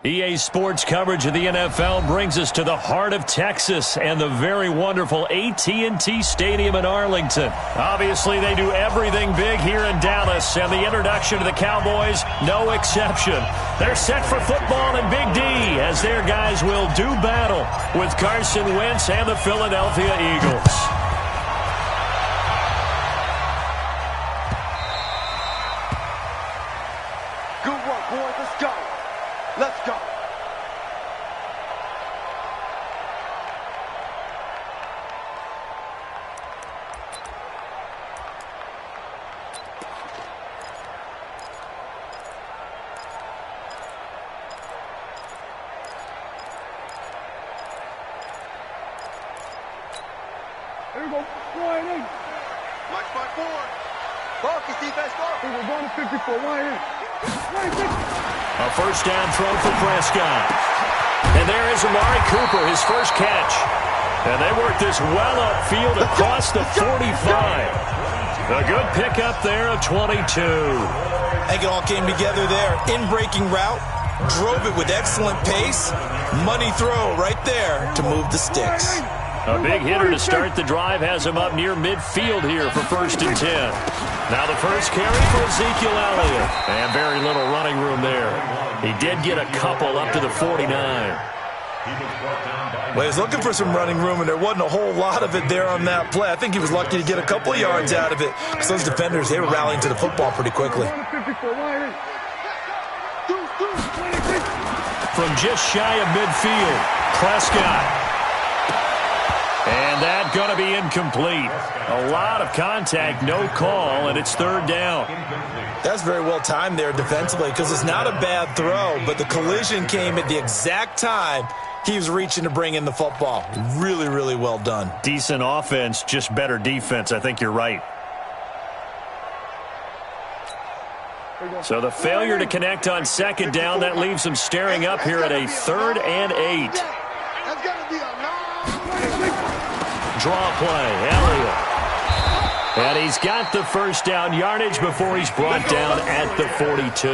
EA Sports coverage of the NFL brings us to the heart of Texas and the very wonderful AT&T Stadium in Arlington. Obviously, they do everything big here in Dallas, and the introduction to the Cowboys, no exception. They're set for football in Big D as their guys will do battle with Carson Wentz and the Philadelphia Eagles. Good work, boys. Let's go. Let's go. Here we go. Wide in. Watch my board. Focus, defense, go. We're going to 54. Wide in. A first down throw for Prescott. And there is Amari Cooper, his first catch. And they work this well upfield across the 45. A good pickup there of 22. I think it all came together there. In-breaking route, drove it with excellent pace. Money throw right there to move the sticks. A big hitter to start the drive has him up near midfield here for 1st and 10. Now the first carry for Ezekiel Elliott. And very little running room there. He did get a couple up to the 49. Well, he was looking for some running room, and there wasn't a whole lot of it there on that play. I think he was lucky to get a couple of yards out of it. Because those defenders, they were rallying to the football pretty quickly. From just shy of midfield, Prescott. And that's going to be incomplete. A lot of contact, no call, and it's 3rd down. That's very well timed there defensively because it's not a bad throw, but the collision came at the exact time he was reaching to bring in the football. Really, really well done. Decent offense, just better defense. I think you're right. So the failure to connect on 2nd down, that leaves him staring up here at a 3rd and 8. That's got to be a long... Draw play, Elliott. And he's got the first down yardage before he's brought down at the 42.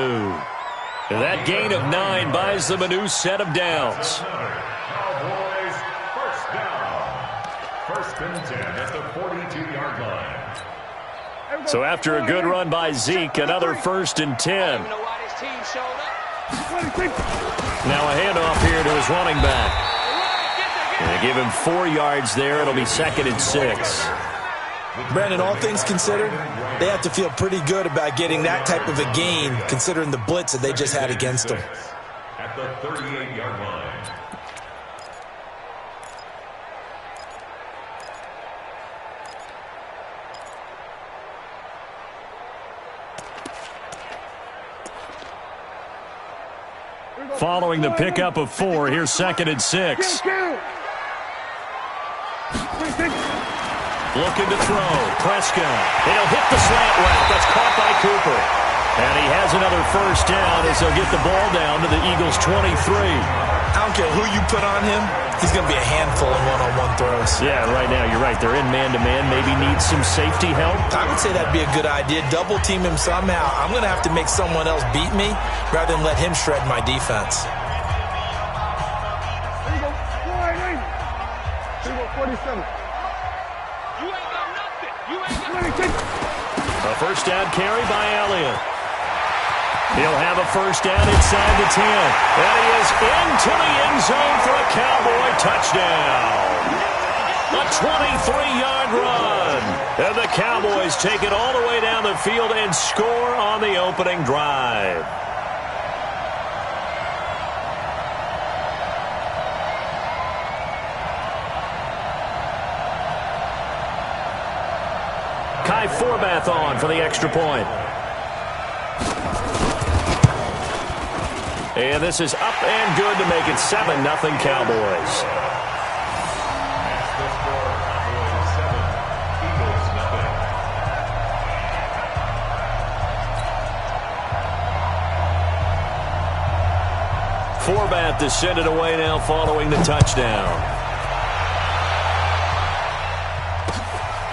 And that gain of 9 buys them a new set of downs. Cowboys first down. 1st and 10 at the 42-yard line. So after a good run by Zeke, another 1st and 10. Now a handoff here to his running back. And they give him 4 yards there. It'll be 2nd and 6. Brandon, all things considered, they have to feel pretty good about getting that type of a gain considering the blitz that they just had against them. At the 38-yard line. Following the pickup of 4, here's 2nd and 6. Looking to throw. Prescott. He'll hit the slant route. That's caught by Cooper. And he has another first down as he'll get the ball down to the Eagles' 23. I don't care who you put on him. He's going to be a handful in one-on-one throws. Yeah, right now, you're right. They're in man-to-man. Maybe needs some safety help. I would say that'd be a good idea. Double team him somehow. I'm going to have to make someone else beat me rather than let him shred my defense. There you go. There you go, 47. A first down carry by Elliott. He'll have a first down inside the 10. And he is into the end zone for a Cowboy touchdown. A 23-yard run. And the Cowboys take it all the way down the field and score on the opening drive. Kai Forbath on for the extra point. And this is up and good to make it 7-0 Cowboys. Forbath to send it away now following the touchdown.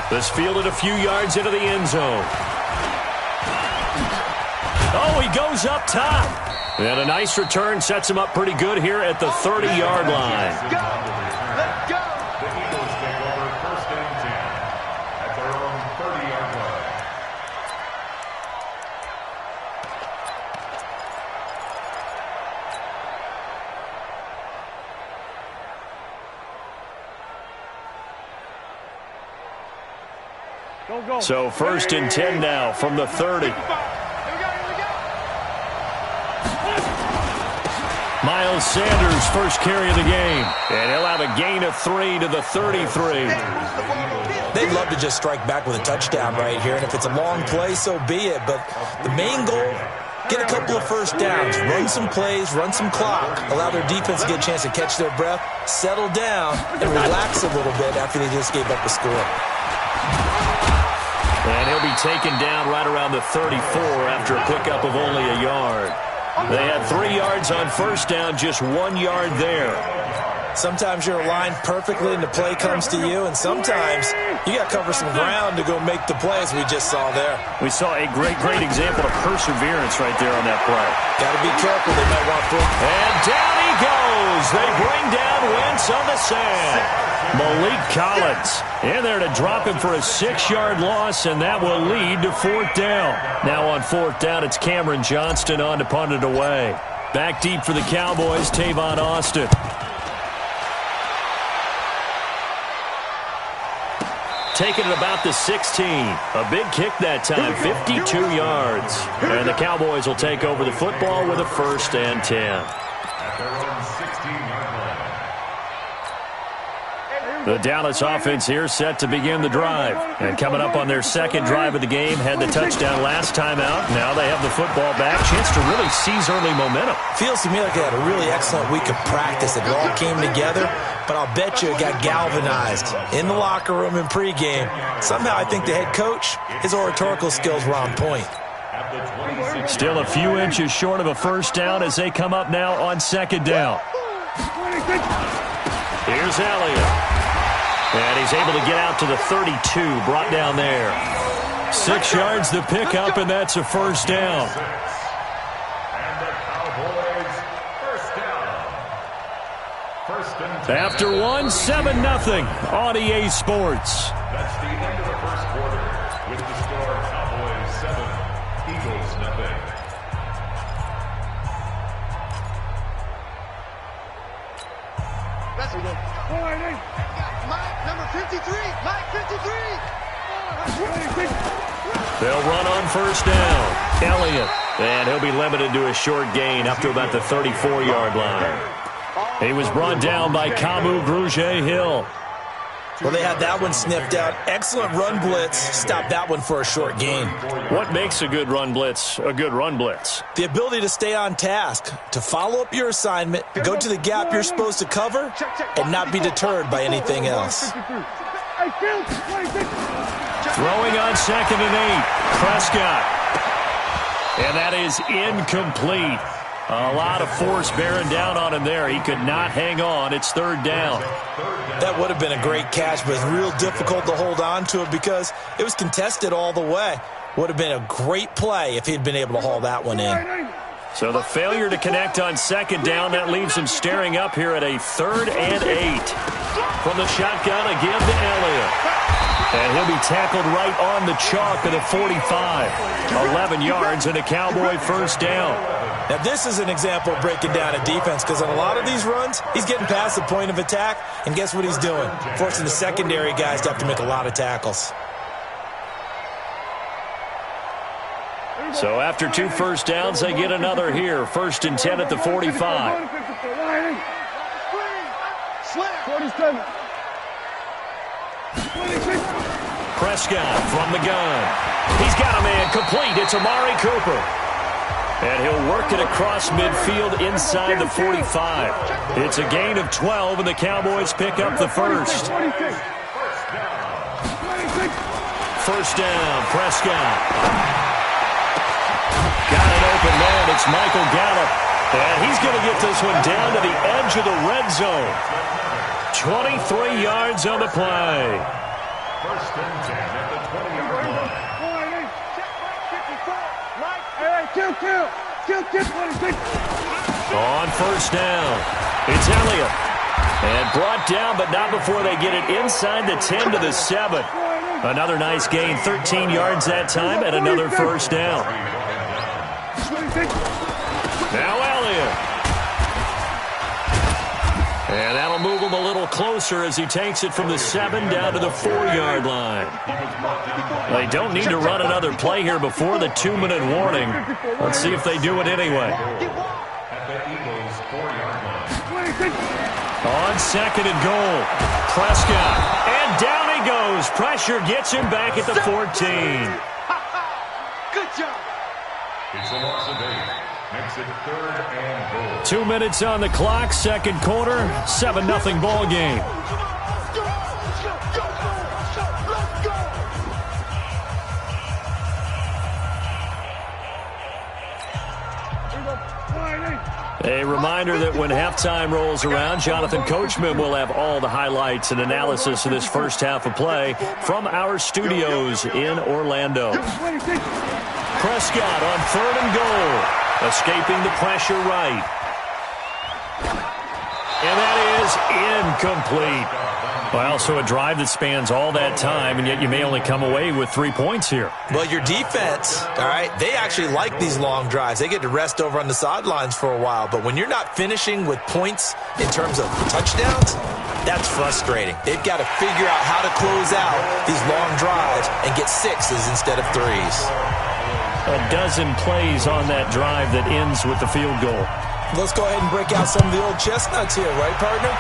This fielded a few yards into the end zone. Oh, he goes up top. And a nice return sets him up pretty good here at the 30-yard line. Let's go. Let's go. The Eagles take over 1st and 10 at their own 30-yard line. So 1st and 10 now from the 30. Miles Sanders first carry of the game. And he'll have a gain of 3 to the 33. They'd love to just strike back with a touchdown right here, and if it's a long play, so be it. But the main goal, get a couple of first downs, run some plays, run some clock, allow their defense to get a chance to catch their breath, settle down, and relax a little bit after they just gave up the score. And he'll be taken down right around the 34 after a pickup of only a yard. They had 3 yards on first down, just 1 yard there. Sometimes you're aligned perfectly and the play comes to you, and sometimes you got to cover some ground to go make the play, as we just saw there. We saw a great example of perseverance right there on that play. Got to be careful. They might want to. And down he goes. They bring down Wentz on the sand. Malik Collins in there to drop him for a 6-yard loss, and that will lead to 4th down. Now on 4th down, it's Cameron Johnston on to punt it away. Back deep for the Cowboys, Tavon Austin. Taking it about the 16. A big kick that time, 52 yards. And the Cowboys will take over the football with a 1st and 10. At their own 16-yard line. The Dallas offense here set to begin the drive. And coming up on their 2nd drive of the game, had the touchdown last time out. Now they have the football back. Chance to really seize early momentum. Feels to me like they had a really excellent week of practice. It all came together, but I'll bet you it got galvanized in the locker room in pregame. Somehow I think the head coach, his oratorical skills were on point. Still a few inches short of a 1st down as they come up now on 2nd down. Here's Elliott. And he's able to get out to the 32, brought down there. 6 yards the pickup, and that's a 1st down. And the Cowboys 1st down. 1st and 10. After 7-0 on EA Sports. That's the end of the 1st quarter with the score Cowboys 7, Eagles 0. Let's go. Mike, number 53. Mike, 53. They'll run on 1st down. Elliott. And he'll be limited to a short gain up to about the 34-yard line. He was brought down by Kamu Grugier-Hill. Well, they had that one sniffed out. Excellent run blitz. Stopped that one for a short gain. What makes a good run blitz a good run blitz? The ability to stay on task, to follow up your assignment, go to the gap you're supposed to cover, and not be deterred by anything else. Throwing on 2nd and 8. Prescott. And that is incomplete. A lot of force bearing down on him there. He could not hang on. It's 3rd down. That would have been a great catch, but it's real difficult to hold on to it because it was contested all the way. Would have been a great play if he'd been able to haul that one in. So the failure to connect on 2nd down, that leaves him staring up here at a 3rd and 8. From the shotgun again to Elliott. And he'll be tackled right on the chalk of the 45. 11 yards and a Cowboy 1st down. Now, this is an example of breaking down a defense because on a lot of these runs, he's getting past the point of attack, and guess what he's doing? Forcing the secondary guys to have to make a lot of tackles. So after 2 1st downs, they get another here. 1st and 10 at the 45. 47. Prescott from the gun. He's got a man complete. It's Amari Cooper. And he'll work it across midfield inside the 45. It's a gain of 12, and the Cowboys pick up the 1st. 1st down, Prescott. Got an open man. It's Michael Gallup. And he's going to get this one down to the edge of the red zone. 23 yards on the play. 1st and 10 at the 20-yard line. On first down, it's Elliott. And brought down, but not before they get it inside the 10 to the 7. Another nice gain, 13 yards that time, and another first down. Now Elliott. And that'll move him a little closer as he takes it from the 7 down to the 4-yard line. They don't need to run another play here before the 2-minute warning. Let's see if they do it anyway. On second and goal, Prescott. And down he goes. Pressure gets him back at the 14. Good job. It's a loss of 8. Makes it 3rd and goal. 2 minutes on the clock, second quarter, 7-0 ball game. A reminder that when halftime rolls around, Jonathan Coachman will have all the highlights and analysis of this first half of play from our studios in Orlando. Prescott on 3rd and goal, escaping the pressure right. And that is incomplete. Well, so a drive that spans all that time, and yet you may only come away with 3 points here. Well, your defense, all right, they actually like these long drives. They get to rest over on the sidelines for a while. But when you're not finishing with points in terms of touchdowns, that's frustrating. They've got to figure out how to close out these long drives and get 6s instead of 3s. A dozen plays on that drive that ends with the field goal. Let's go ahead and break out some of the old chestnuts here, right, partner?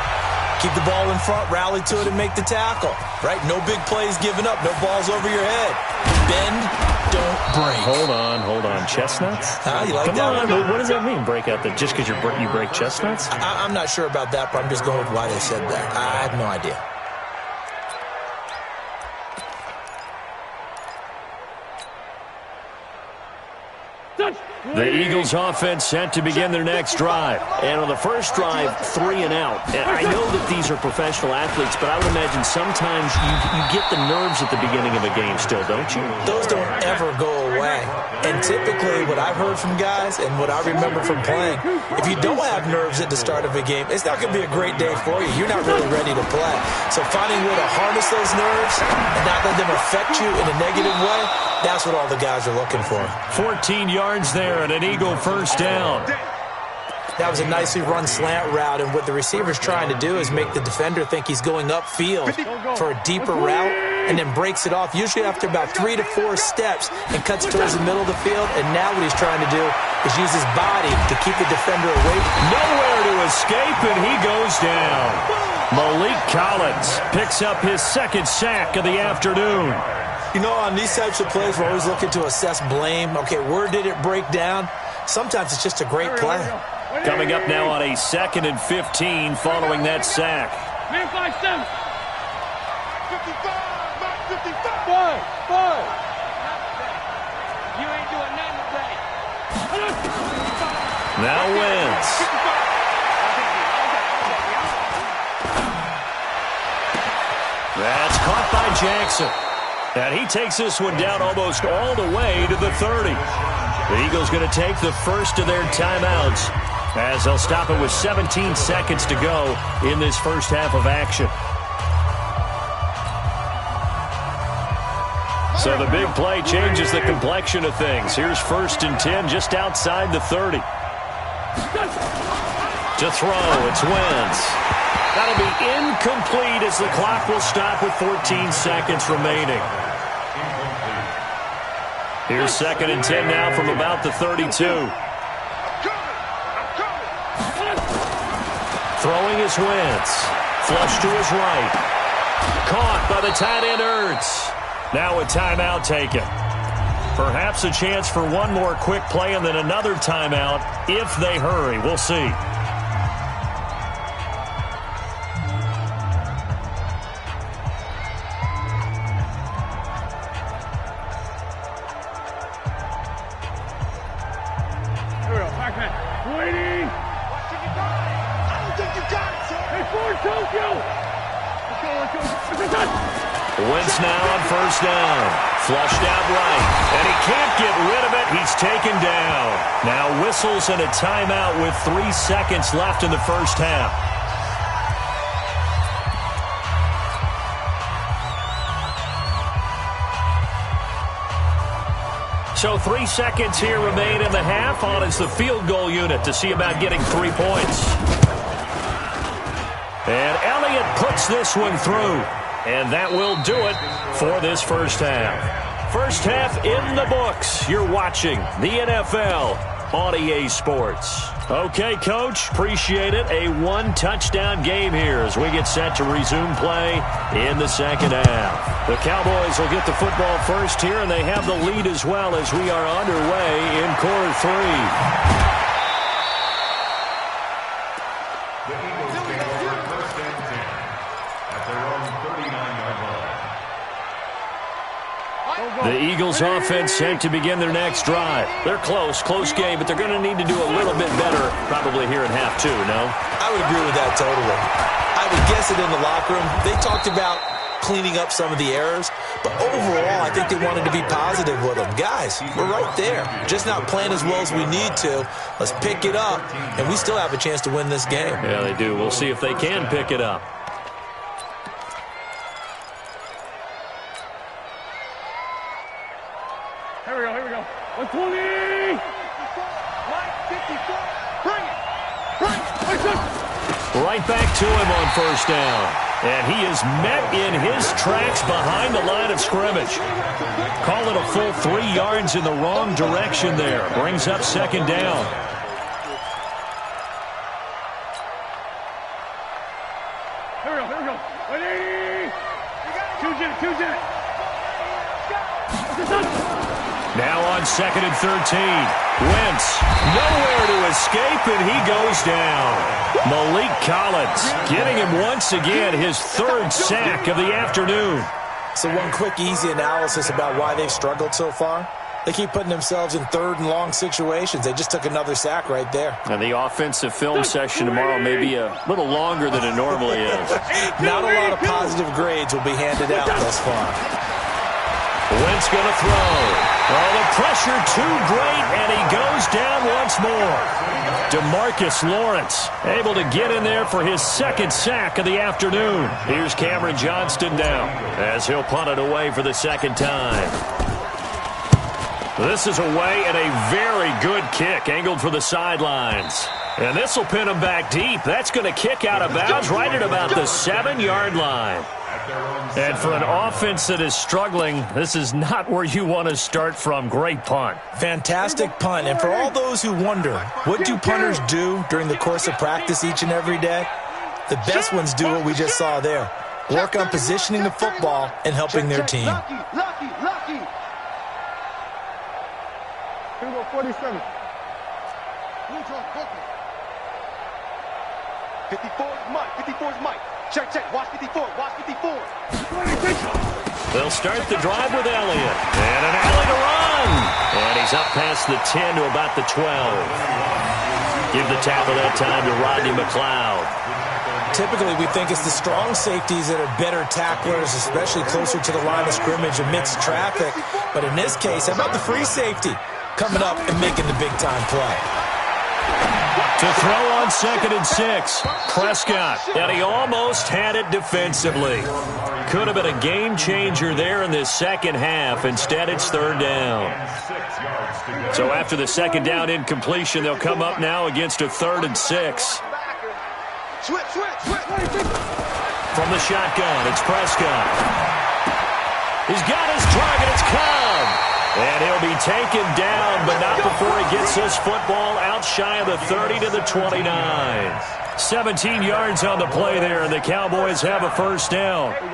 Keep the ball in front, rally to it, and make the tackle. Right? No big plays given up. No balls over your head. Bend, don't break. Hold on. Chestnuts? You like Come that on. one? What does that mean, break out? Just because you break chestnuts? I'm not sure about that, but I'm just going with why they said that. I have no idea. The Eagles offense set to begin their next drive. And on the first drive, 3 and out. And I know that these are professional athletes, but I would imagine sometimes you get the nerves at the beginning of a game still, don't you? Those don't ever go away. And typically what I've heard from guys and what I remember from playing, if you don't have nerves at the start of a game, it's not going to be a great day for you. You're not really ready to play. So finding a way to harness those nerves and not let them affect you in a negative way, that's what all the guys are looking for. 14 yards there and an Eagle first down. That was a nicely run slant route, and what the receiver's trying to do is make the defender think he's going upfield for a deeper route and then breaks it off, usually after about 3 to 4 steps, and cuts towards the middle of the field. And now what he's trying to do is use his body to keep the defender away. Nowhere to escape, and he goes down. Malik Collins picks up his second sack of the afternoon. You know, on these types of plays, we're always looking to assess blame. Okay, where did it break down? Sometimes it's just a great play. Coming up now on a 2nd and 15 following that sack. Man, 5-7. 55, Mike 55. Boy. You ain't doing nothing today. Now Wentz. That's caught by Jackson. And he takes this one down almost all the way to the 30. The Eagles going to take the first of their timeouts as they'll stop it with 17 seconds to go in this first half of action. So the big play changes the complexion of things. Here's 1st and 10 just outside the 30. To throw, it's Wentz. That'll be incomplete as the clock will stop with 14 seconds remaining. Here's 2nd and 10 now from about the 32. Throwing is Wentz. Flush to his right. Caught by the tight end Ertz. Now a timeout taken. Perhaps a chance for one more quick play and then another timeout if they hurry. We'll see. Wentz now on first down. Flushed out right. And he can't get rid of it. He's taken down. Now whistles and a timeout with 3 seconds left in the first half. So 3 seconds here remain in the half. On is the field goal unit to see about getting 3 points. And Elliott puts this one through. And that will do it for this first half. First half in the books. You're watching the NFL on EA Sports. Okay, Coach, appreciate it. A 1-touchdown game here as we get set to resume play in the second half. The Cowboys will get the football first here, and they have the lead as well as we are underway in quarter 3. The Eagles offense set to begin their next drive. They're close game, but they're going to need to do a little bit better probably here in half 2, no? I would agree with that totally. I would guess it in the locker room. They talked about cleaning up some of the errors, but overall I think they wanted to be positive with them. Guys, we're right there. Just not playing as well as we need to. Let's pick it up, and we still have a chance to win this game. Yeah, they do. We'll see if they can pick it up. Here we go. 120! Mike, 54. Bring it. Right back to him on first down. And he is met in his tracks behind the line of scrimmage. Call it a full 3 yards in the wrong direction there. Brings up second down. Here we go. 180! Two jet. Now on second and 13. Wentz, nowhere to escape, and he goes down. Malik Collins getting him once again his 3rd sack of the afternoon. So one quick, easy analysis about why they've struggled so far. They keep putting themselves in 3rd and long situations. They just took another sack right there. And the offensive film session tomorrow may be a little longer than it normally is. Not a lot of positive grades will be handed out thus far. Wentz going to throw. Oh, the pressure too great, and he goes down once more. DeMarcus Lawrence able to get in there for his 2nd sack of the afternoon. Here's Cameron Johnston now as he'll punt it away for the 2nd time. This is away and a very good kick angled for the sidelines. And this will pin him back deep. That's going to kick out of bounds right at about the 7-yard line. And for an offense that is struggling, this is not where you want to start from. Great punt. Fantastic punt. And for all those who wonder, what do punters do during the course of practice each and every day? The best ones do what we just saw there. Work on positioning the football and helping their team. Lucky. 47. 54 is Mike. 54 is Mike. Check. Watch 54. They'll start the drive with Elliott. And an alley to run. And he's up past the 10 to about the 12. Give the tackle that time to Rodney McLeod. Typically, we think it's the strong safeties that are better tacklers, especially closer to the line of scrimmage amidst traffic. But in this case, how about the free safety coming up and making the big-time play? To throw on 2nd and 6. Prescott, and he almost had it defensively. Could have been a game changer there in this second half. Instead, it's 3rd down. So after the 2nd down incompletion, they'll come up now against a 3rd and 6. Switch. From the shotgun, it's Prescott. He's got his target. It's Cobb. And he'll be taken down, but not before he gets this football out shy of the 30 to the 29. 17 yards on the play there, and the Cowboys have a first down. 54.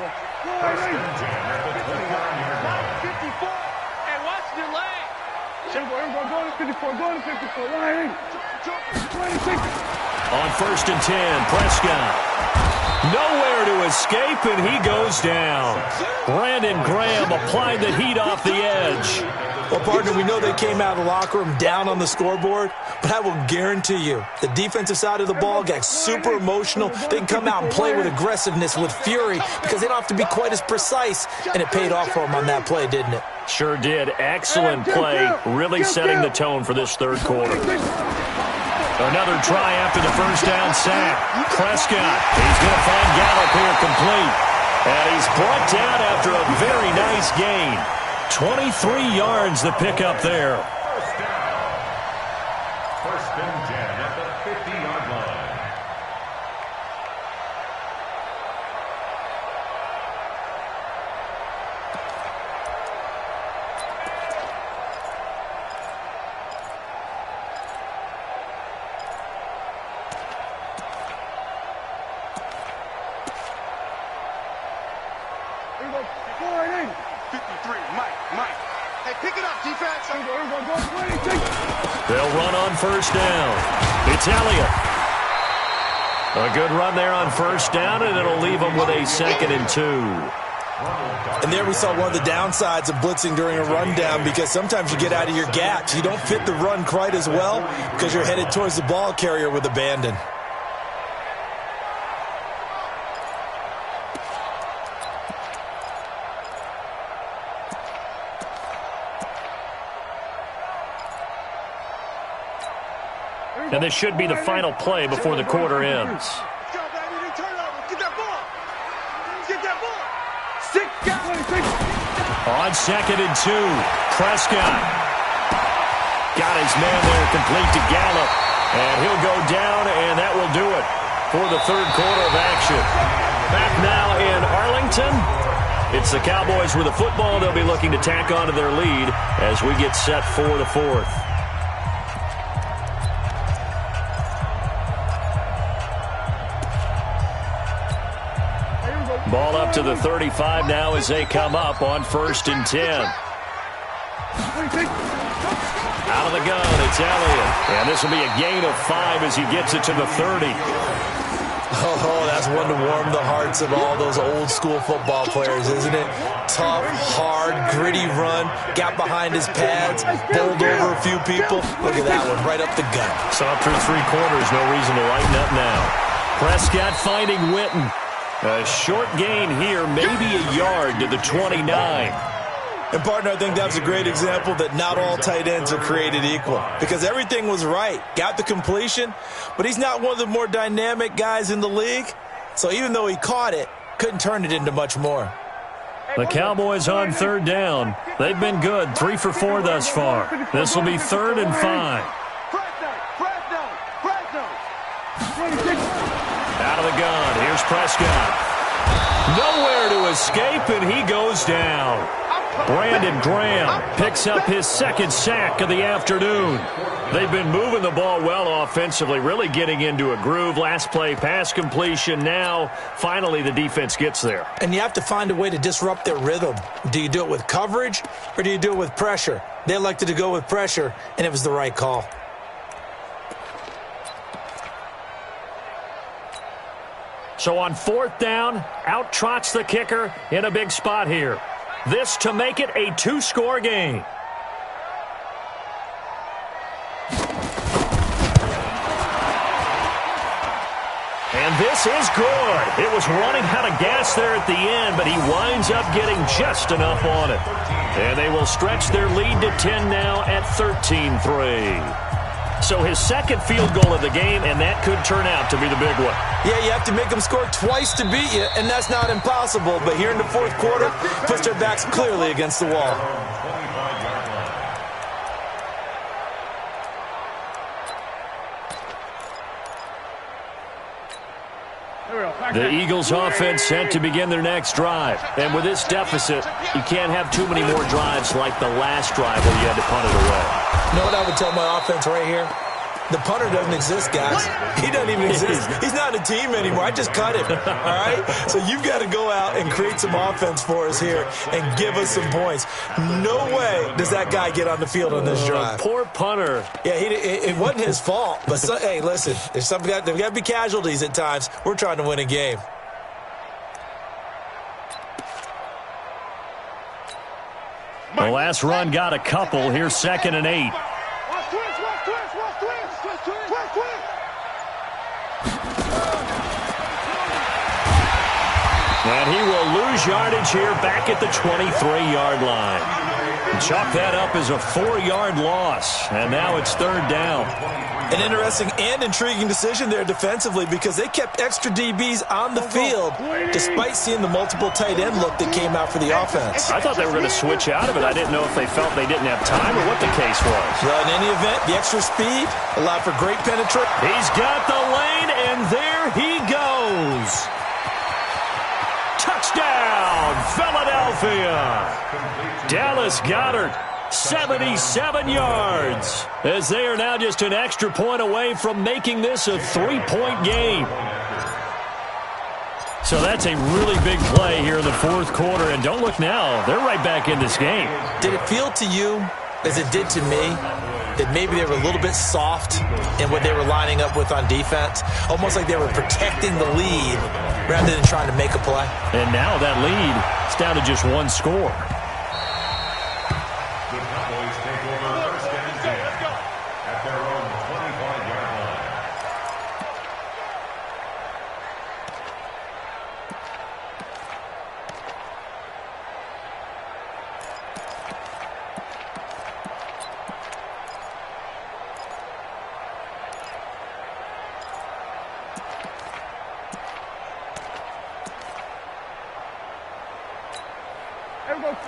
And watch your leg. Go to 54. Line. 26. On 1st and 10, Prescott. Nowhere to escape, and he goes down. Brandon Graham applied the heat off the edge. Well, partner, we know they came out of the locker room down on the scoreboard, but I will guarantee you the defensive side of the ball got super emotional. They can come out and play with aggressiveness, with fury, because they don't have to be quite as precise, and it paid off for them on that play, didn't it? Sure did. Excellent play, really setting the tone for this third quarter. Another try after the first down sack. Prescott, he's going to find Gallup here complete. And he's brought down after a very nice gain. 23 yards the pickup there. First and 10 at the 50-yard line. Here we go. 4 and 8. 53, Mike. Hey, pick it up, defense. Here we go. 26. They'll run on first down. It's Elliott. A good run there on first down, and it'll leave them with a 2nd and 2. And there we saw one of the downsides of blitzing during a rundown, because sometimes you get out of your gaps. You don't fit the run quite as well because you're headed towards the ball carrier with abandon. And this should be the final play before the quarter ends. Let's go, baby. Turnover. Get that ball. Get that ball. 26. On 2nd and 2, Prescott got his man there complete to Gallup. And he'll go down, and that will do it for the third quarter of action. Back now in Arlington. It's the Cowboys with the football. They'll be looking to tack onto their lead as we get set for the fourth. Ball up to the 35 now as they come up on 1st and 10. Out of the gun, it's Elliott. And this will be a gain of 5 as he gets it to the 30. Oh, that's one to warm the hearts of all those old school football players, isn't it? Tough, hard, gritty run, got behind his pads, bowled over a few people. Look at that one, right up the gut. So up through 3 quarters, no reason to lighten up now. Prescott finding Witten. A short gain here, maybe a yard to the 29. And, partner, I think that's a great example that not all tight ends are created equal, because everything was right. Got the completion, but he's not one of the more dynamic guys in the league. So even though he caught it, couldn't turn it into much more. The Cowboys on 3rd down. They've been good, 3 for 4 thus far. This will be 3rd and 5. Out of the gun, here's Prescott. Nowhere to escape, and he goes down. Brandon Graham picks up his 2nd sack of the afternoon. They've been moving the ball well offensively, really getting into a groove. Last play, pass completion. Now, finally, the defense gets there. And you have to find a way to disrupt their rhythm. Do you do it with coverage, or do you do it with pressure? They elected to go with pressure, and it was the right call. So on 4th down, out trots the kicker in a big spot here. This to make it a 2-score game. And this is good. It was running out of gas there at the end, but he winds up getting just enough on it. And they will stretch their lead to 10 now at 13-3. So his 2nd field goal of the game, and that could turn out to be the big one. Yeah, you have to make them score twice to beat you, and that's not impossible. But here in the 4th quarter, puts their backs clearly against the wall. The Eagles offense set to begin their next drive. And with this deficit, you can't have too many more drives like the last drive where you had to punt it away. You know what I would tell my offense right here? The punter doesn't exist, guys. He doesn't even exist. He's not a team anymore. I just cut him, all right? So you've got to go out and create some offense for us here and give us some points. No way does that guy get on the field on this drive. Poor punter. Yeah, it wasn't his fault. But, hey, listen, there's got to be casualties at times. We're trying to win a game. The last run got a couple. Here's 2nd and 8. And he will lose yardage here back at the 23-yard line. Chalk that up as a 4-yard loss. And now it's 3rd down. An interesting and intriguing decision there defensively because they kept extra DBs on the field despite seeing the multiple tight end look that came out for the offense. I thought they were going to switch out of it. I didn't know if they felt they didn't have time or what the case was. Well, in any event, the extra speed allowed for great penetration. He's got the lane, and there he goes. Touchdown, Philadelphia. Dallas Goedert, 77 yards, as they are now just an extra point away from making this a 3-point game. So that's a really big play here in the 4th quarter, and don't look now, they're right back in this game. Did it feel to you, as it did to me, that maybe they were a little bit soft in what they were lining up with on defense? Almost like they were protecting the lead rather than trying to make a play. And now that lead is down to just 1 score. The Cowboys take over 1st and 10 at their own 25-yard line.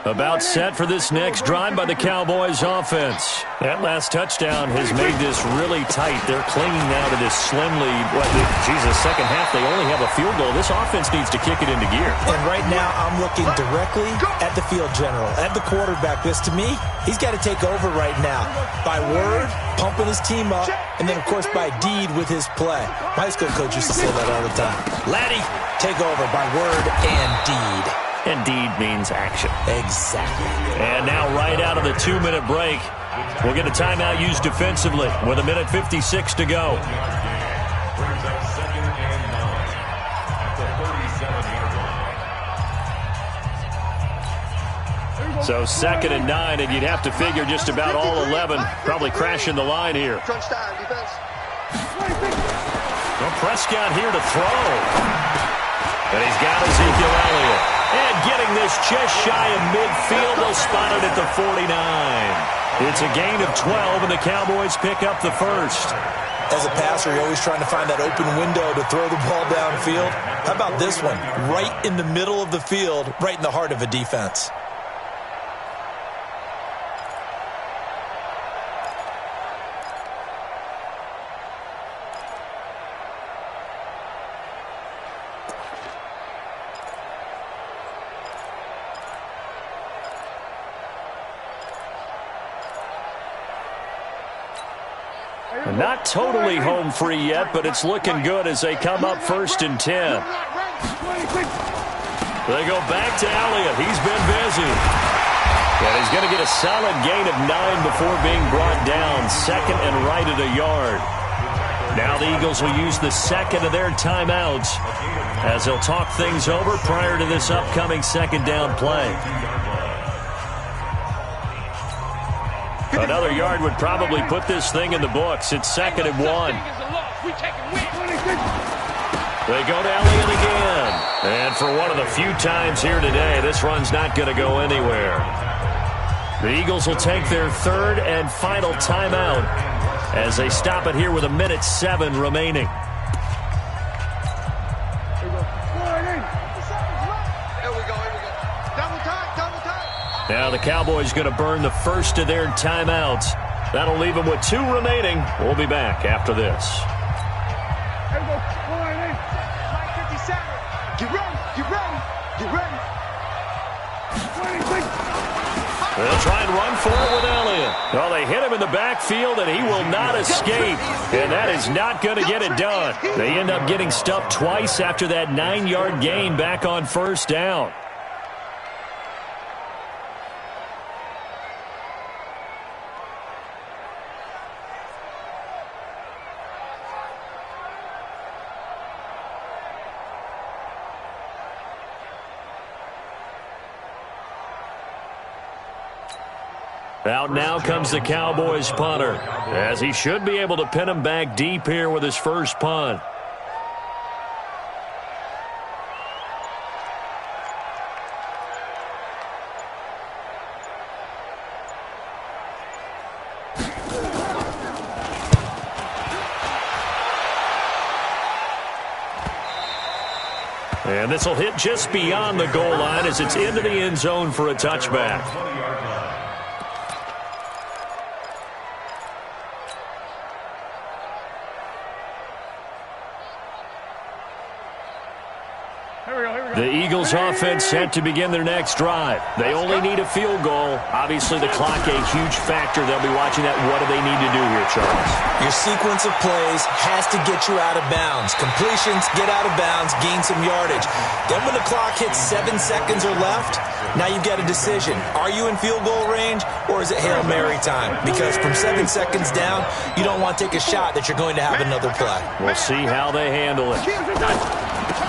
About set for this next drive by the Cowboys offense. That last touchdown has made this really tight. They're clinging now to this slim lead. Second half, they only have a field goal. This offense needs to kick it into gear. And right now, I'm looking directly at the field general, at the quarterback. Because to me, he's got to take over right now. By word, pumping his team up, and then, of course, by deed with his play. My high school coach used to say that all the time. Laddie, take over by word and deed. And deed means action. Exactly. And now right out of the 2-minute break, we'll get a timeout used defensively with 1:56 to go. Brings up 2nd and 9 at the 37-yard line. So 2nd and 9, and you'd have to figure just about all 11 probably crashing the line here. Crunch time, defense. Well, Prescott here to throw. And he's got Ezekiel Elliott. And getting this just shy of midfield, they'll spot it at the 49. It's a gain of 12, and the Cowboys pick up the first. As a passer, you're always trying to find that open window to throw the ball downfield. How about this one? Right in the middle of the field, right in the heart of a defense. Not totally home free yet, but it's looking good as they come up 1st and 10. They go back to Elliott. He's been busy. And he's going to get a solid gain of 9 before being brought down. 2nd and right at a yard. Now the Eagles will use the 2nd of their timeouts as they'll talk things over prior to this upcoming 2nd down play. Another yard would probably put this thing in the books. It's 2nd and 1. They go to Elliott again. And for one of the few times here today, this run's not going to go anywhere. The Eagles will take their 3rd and final timeout as they stop it here with 1:07 remaining. Now the Cowboys going to burn the first of their timeouts. That'll leave them with 2 remaining. We'll be back after this. Get ready, get ready, get ready. They'll try and run for it with Elliott. Well, they hit him in the backfield, and he will not escape. And that is not going to get it done. They end up getting stuffed twice after that 9-yard gain back on 1st down. Out now comes the Cowboys punter, as he should be able to pin him back deep here with his first punt. And this will hit just beyond the goal line as it's into the end zone for a touchback. The Eagles offense set to begin their next drive. They only need a field goal. Obviously, the clock a huge factor. They'll be watching that. What do they need to do here, Charles? Your sequence of plays has to get you out of bounds. Completions, get out of bounds, gain some yardage. Then when the clock hits 7 seconds or left, now you've got a decision. Are you in field goal range, or is it Hail Mary time? Because from 7 seconds down, you don't want to take a shot that you're going to have another play. We'll see how they handle it.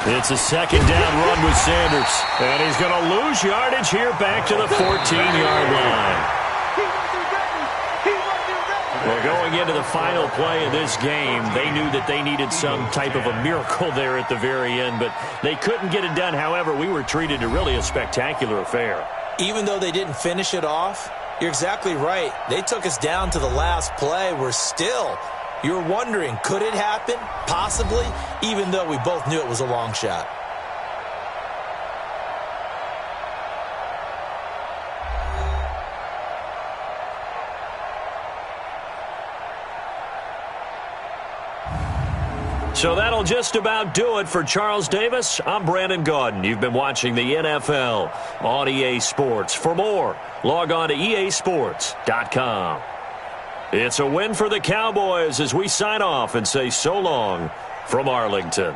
It's a second down run with Sanders. And he's going to lose yardage here back to the 14-yard line. Well, going into the final play of this game, they knew that they needed some type of a miracle there at the very end, but they couldn't get it done. However, we were treated to really a spectacular affair. Even though they didn't finish it off, you're exactly right. They took us down to the last play. We're still... You're wondering, could it happen? Possibly, even though we both knew it was a long shot. So that'll just about do it for Charles Davis. I'm Brandon Gaudin. You've been watching the NFL on EA Sports. For more, log on to easports.com. It's a win for the Cowboys as we sign off and say so long from Arlington.